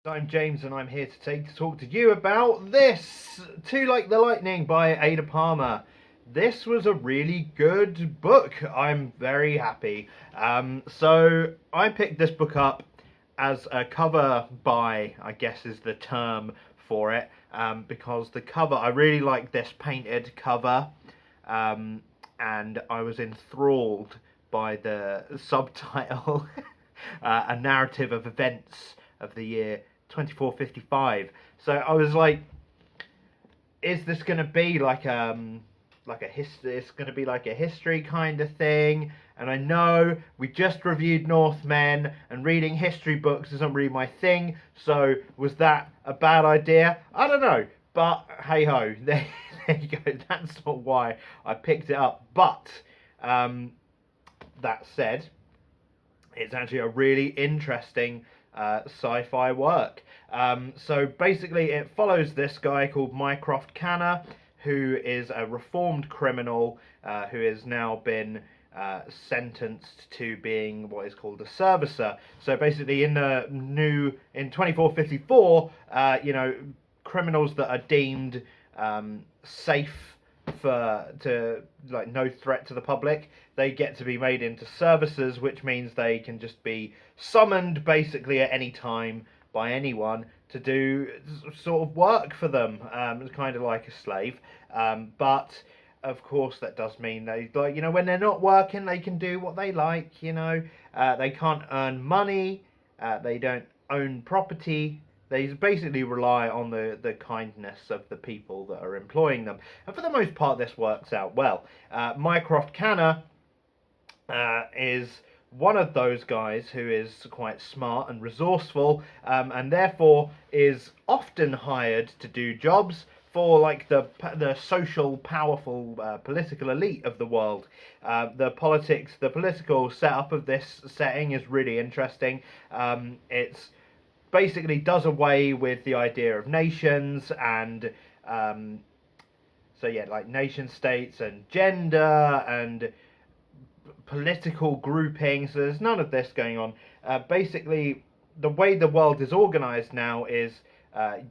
I'm James and I'm here to talk to you about this, Too Like the Lightning by Ada Palmer. This was a really good book. I'm very happy. So I picked this book up as a cover by, I guess is the term for it, because the cover, I really like this painted cover, and I was enthralled by the subtitle, A Narrative of Events of the Year 2455. So I was like, is this going to be like a history? It's going to be like a history kind of thing. And I know we just reviewed Northmen, and reading history books isn't really my thing. So was that a bad idea? I don't know. But hey ho, there you go. That's not why I picked it up. But that said, it's actually a really interesting sci-fi work. So basically it follows this guy called Mycroft Canner, who is a reformed criminal who has now been sentenced to being what is called a servicer. So basically in 2454, criminals that are deemed safe to like no threat to the public, they get to be made into servicers, which means they can just be summoned basically at any time by anyone to do sort of work for them. It's kind of like a slave, but of course that does mean they, like, when they're not working, they can do what they like. They can't earn money, they don't own property. They basically rely on the kindness of the people that are employing them. And for the most part, this works out well. Mycroft Canner is one of those guys who is quite smart and resourceful, and therefore is often hired to do jobs for like the social, powerful political elite of the world. The political setup of this setting is really interesting. It's basically does away with the idea of nations and like nation states and gender and political groupings. So there's none of this going on. Basically, the way the world is organized now is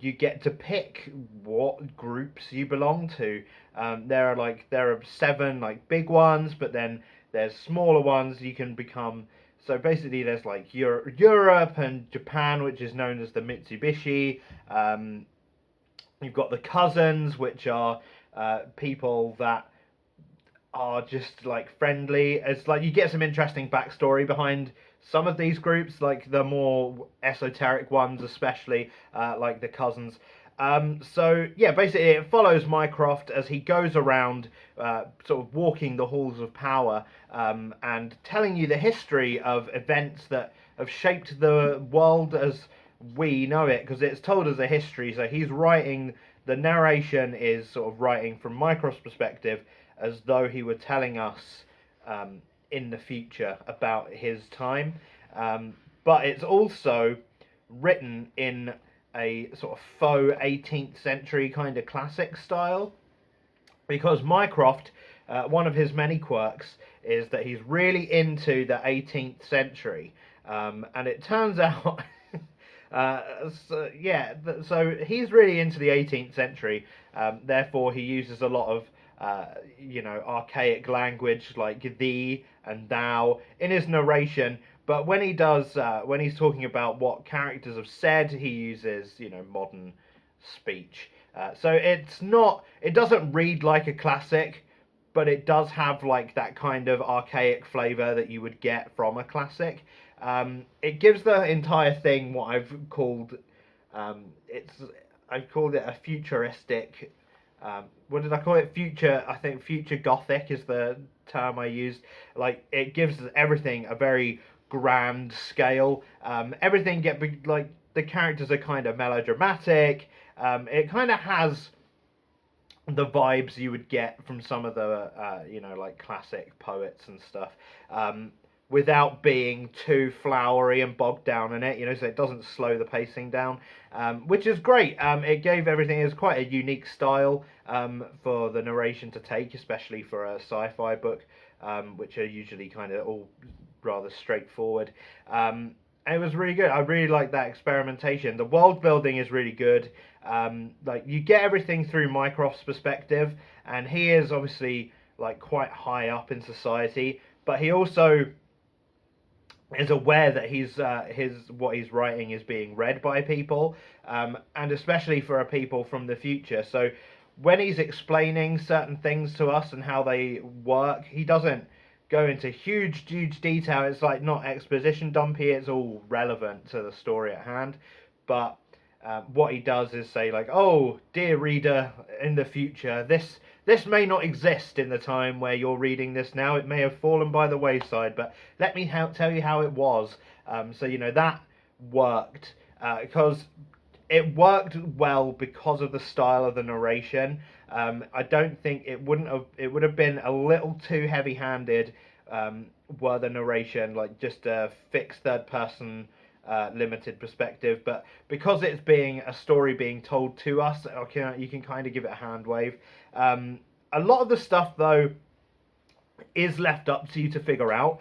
you get to pick what groups you belong to. There are 7 like big ones, but then there's smaller ones you can become. So basically, there's like Europe and Japan, which is known as the Mitsubishi. You've got the cousins, which are people that are just like friendly. It's like you get some interesting backstory behind some of these groups, like the more esoteric ones, especially like the cousins. So yeah, basically it follows Mycroft as he goes around sort of walking the halls of power, and telling you the history of events that have shaped the world as we know it, because it's told as a history. So he's writing, the narration is sort of writing from Mycroft's perspective as though he were telling us in the future about his time. But it's also written in a sort of faux 18th century kind of classic style, because Mycroft, one of his many quirks is that he's really into the 18th century, and it turns out so he's really into the 18th century. Therefore he uses a lot of archaic language like thee and thou in his narration. But when when he's talking about what characters have said, he uses, modern speech. So it doesn't read like a classic, but it does have like that kind of archaic flavour that you would get from a classic. It gives the entire thing what I've called, I've called it a futuristic. What did I call it? I think future gothic is the term I used. Like, it gives everything a very grand scale. Everything like the characters are kind of melodramatic. It kind of has the vibes you would get from some of the like classic poets and stuff, without being too flowery and bogged down in it, so it doesn't slow the pacing down, which is great. It gave everything, is quite a unique style for the narration to take, especially for a sci-fi book, which are usually kind of all rather straightforward. it was really good. I really like that experimentation. The world building is really good. Like you get everything through Mycroft's perspective, and he is obviously like quite high up in society, but he also is aware that his what he's writing is being read by people, and especially for a people from the future. So when he's explaining certain things to us and how they work, he doesn't go into huge detail. It's like not exposition dumpy. It's all relevant to the story at hand. But what he does is say like, "Oh, dear reader, in the future, this may not exist in the time where you're reading this now. It may have fallen by the wayside, but let me tell you how it was." So you know that worked because it worked well because of the style of the narration. I don't think it wouldn't have. It would have been a little too heavy-handed were the narration like just a fixed third-person limited perspective. But because it's being a story being told to us, okay, you can kind of give it a hand wave. A lot of the stuff though is left up to you to figure out.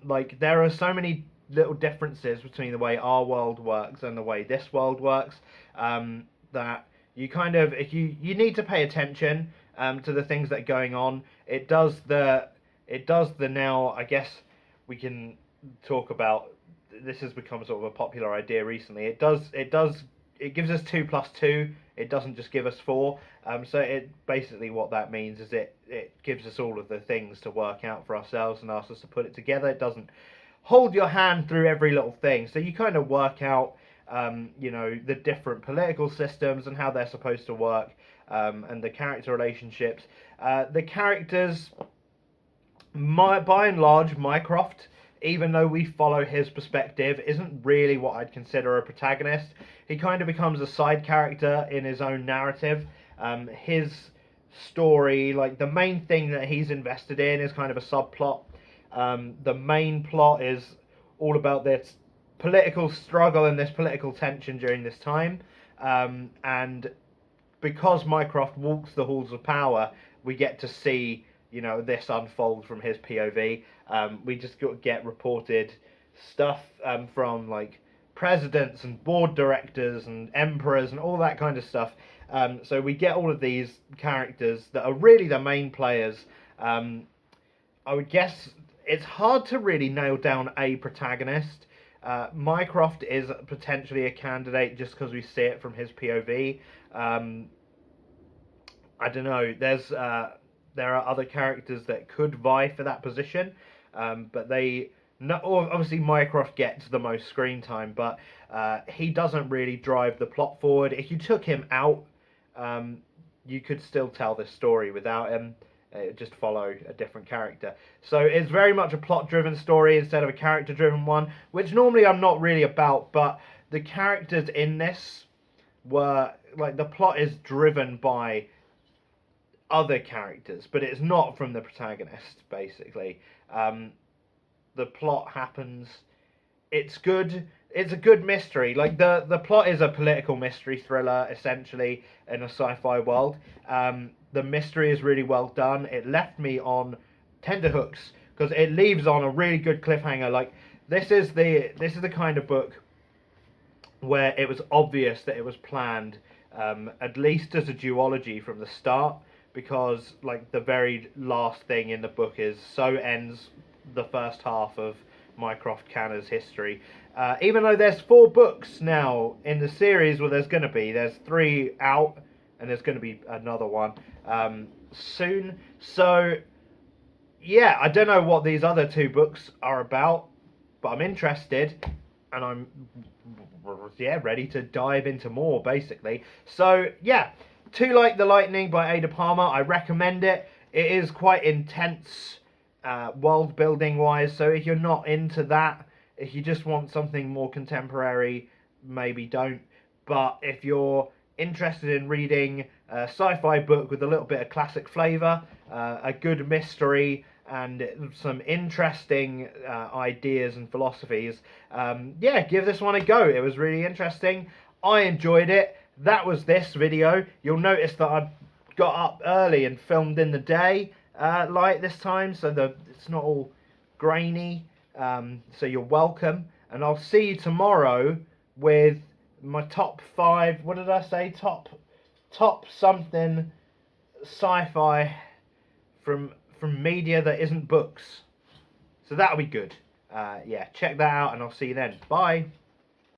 Like there are so many little differences between the way our world works and the way this world works, that you kind of, if you need to pay attention to the things that are going on. It does the now, I guess we can talk about, this has become sort of a popular idea recently. It gives us 2 plus 2. It doesn't just give us 4. So it basically, what that means is it gives us all of the things to work out for ourselves and asks us to put it together. It doesn't hold your hand through every little thing. So you kind of work out, you know, the different political systems and how they're supposed to work, and the character relationships. The characters, by and large, Mycroft, even though we follow his perspective, isn't really what I'd consider a protagonist. He kind of becomes a side character in his own narrative. His story, like the main thing that he's invested in, is kind of a subplot. The main plot is all about this political struggle and this political tension during this time. And because Mycroft walks the halls of power, we get to see, you know, this unfold from his POV. We just get reported stuff from like presidents and board directors and emperors and all that kind of stuff. So we get all of these characters that are really the main players. I would guess it's hard to really nail down a protagonist. Mycroft is potentially a candidate just because we see it from his POV. I don't know. There are other characters that could vie for that position, but obviously Mycroft gets the most screen time, but he doesn't really drive the plot forward. If you took him out, you could still tell this story without him. Just follow a different character. So it's very much a plot-driven story instead of a character-driven one, which normally I'm not really about, but the characters in this were, like, the plot is driven by other characters, but it's not from the protagonist, basically. The plot happens, it's good, it's a good mystery. Like, the plot is a political mystery thriller, essentially, in a sci-fi world. The mystery is really well done. It left me on tenterhooks because it leaves on a really good cliffhanger. Like, this is the kind of book where it was obvious that it was planned, at least as a duology from the start, because like the very last thing in the book is so ends the first half of Mycroft Canner's history. Even though there's 4 books now in the series, well, there's 3 out, and there's going to be another one soon. So yeah, I don't know what these other 2 books are about, but I'm interested, and I'm ready to dive into more, basically. So yeah, Too Like the Lightning by Ada Palmer, I recommend it. It is quite intense world building wise, so if you're not into that, if you just want something more contemporary, maybe don't. But if you're interested in reading a sci-fi book with a little bit of classic flavour, a good mystery, and some interesting ideas and philosophies, yeah, give this one a go. It was really interesting. I enjoyed it. That was this video. You'll notice that I got up early and filmed in the day light this time, so it's not all grainy. So you're welcome. and I'll see you tomorrow with my top 5. What did I say? Top something sci-fi from media that isn't books. So that'll be good. Yeah, check that out, and I'll see you then. Bye.